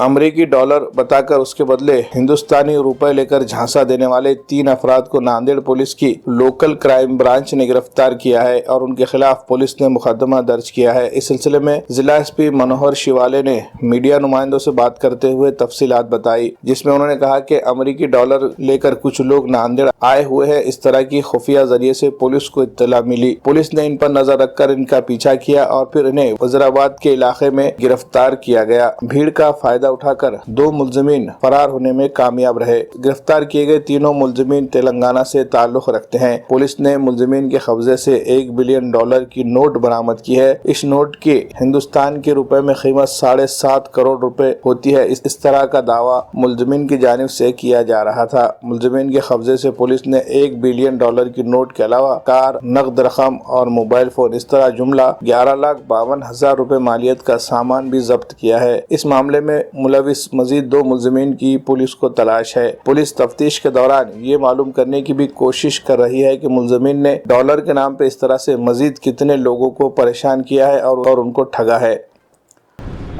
अमेरिकी डॉलर बताकर उसके बदले हिंदुस्तानी रुपए लेकर झांसा देने वाले 3 अफराद को नांदेड़ पुलिस की लोकल क्राइम ब्रांच ने गिरफ्तार किया है और उनके खिलाफ पुलिस ने मुकदमा दर्ज किया है। इस सिलसिले में जिला एसपी मनोहर शिवाले ने मीडिया नुमाइंदों से बात करते हुए तफसीलात बताई, जिसमें उन्होंने कहा कि अमेरिकी डॉलर लेकर कुछ लोग नांदेड़ आए हुए हैं। इस तरह की खुफिया जरिए से पुलिस को इत्तला मिली। पुलिस ने इन पर नजर रखकर इनका पीछा किया और फिर इन्हें वजीराबाद के इलाके में गिरफ्तार किया गया। भीड़ का फायदा उठाकर 2 मुलजिमीन फरार होने में कामयाब रहे। गिरफ्तार किए गए तीनों मुलजिमीन तेलंगाना से ताल्लुक रखते हैं। पुलिस ने मुलजिमीन के कब्जे से $1 बिलियन की नोट बरामद की है। इस नोट की हिंदुस्तान के रुपए में कीमत 7.5 करोड़ रुपए होती है। इस तरह का दावा मुलजिमीन की जानिब से किया जा रहा था। मुलजिमीन के कब्जे से पुलिस ने $1 बिलियन की नोट के अलावा कार, नकद रकम और मोबाइल फोन, इस तरह जुमला 11,52,000 रुपए मालियत का सामान भी जब्त किया है। इस मामले में मुलविस मजीद 2 मुलजिमीन की पुलिस को तलाश है। पुलिस तफ्तीश के दौरान ये मालूम करने की भी कोशिश कर रही है कि मुलजिमीन ने डॉलर के नाम पे इस तरह से मजीद कितने लोगों को परेशान किया है और उनको ठगा है।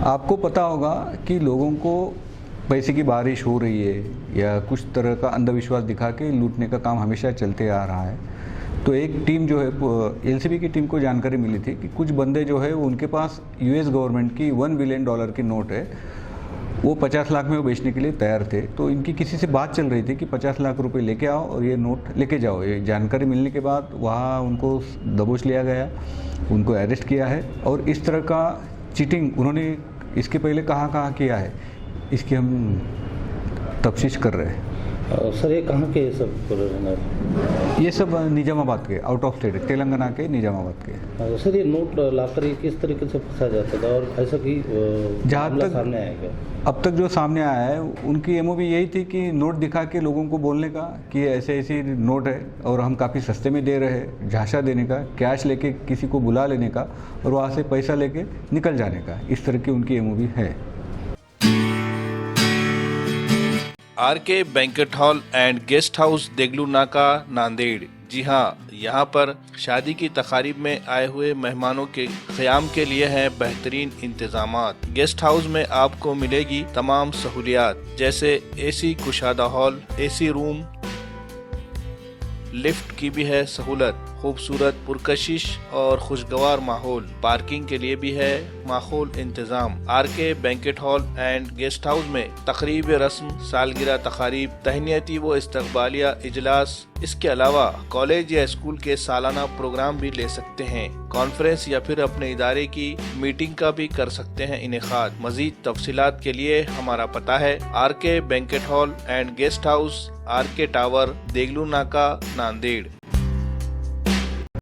आपको पता होगा कि लोगों को पैसे की बारिश हो रही है या कुछ तरह का अंधविश्वास दिखा के लूटने का काम हमेशा चलते आ रहा है। तो एक टीम जो है एलसीबी की टीम को जानकारी मिली थी कि कुछ बंदे जो है उनके पास यूएस गवर्नमेंट की $1 बिलियन की नोट है, वो 50 लाख में वो बेचने के लिए तैयार थे। तो इनकी किसी से बात चल रही थी कि 50 लाख रुपए लेके आओ और ये नोट लेके जाओ। ये जानकारी मिलने के बाद वहाँ उनको दबोच लिया गया, उनको अरेस्ट किया है। और इस तरह का चीटिंग उन्होंने इसके पहले कहाँ किया है, इसकी हम तफ्तीश कर रहे हैं। सर ये कहाँ के सब? ये सब निजामाबाद के, आउट ऑफ स्टेट, तेलंगाना के निजामाबाद के। सर ये नोट लाकर ये किस तरीके से फंसा जाता था और ऐसा कि जहाँ तक सामने आएगा अब तक जो सामने आया है उनकी एमओवी यही थी कि नोट दिखा के लोगों को बोलने का कि ऐसे ऐसी नोट है और हम काफ़ी सस्ते में दे रहे हैं, झांसा देने का, कैश लेके किसी को बुला लेने का और वहाँ से पैसा लेके निकल जाने का। इस तरह की उनकी एमओवी है। RK banquet hall and guest house Deglur Naka Nanded. जी हाँ, यहाँ पर शादी की तकारीब में आए हुए मेहमानों के क़याम के लिए हैं बेहतरीन इंतजामात। गेस्ट हाउस में आपको मिलेगी तमाम सहूलियात जैसे एसी कुशादा हॉल, एसी रूम, लिफ्ट की भी है सहूलत, खूबसूरत पुरकशिश और खुशगवार माहौल, पार्किंग के लिए भी है माहौल इंतजाम। RK banquet hall and guest house में तकरीब रस्म, सालगिरह तकारीब, तहनीती व इस्तकबालिया इजलास, इसके अलावा कॉलेज या स्कूल के सालाना प्रोग्राम भी ले सकते हैं। कॉन्फ्रेंस या फिर अपने इदारे की मीटिंग का भी कर सकते हैं इनेकाद। मजीद तफसीलात के लिए हमारा पता है RK banquet hall and guest house, RK tower, Deglur Naka, Nanded.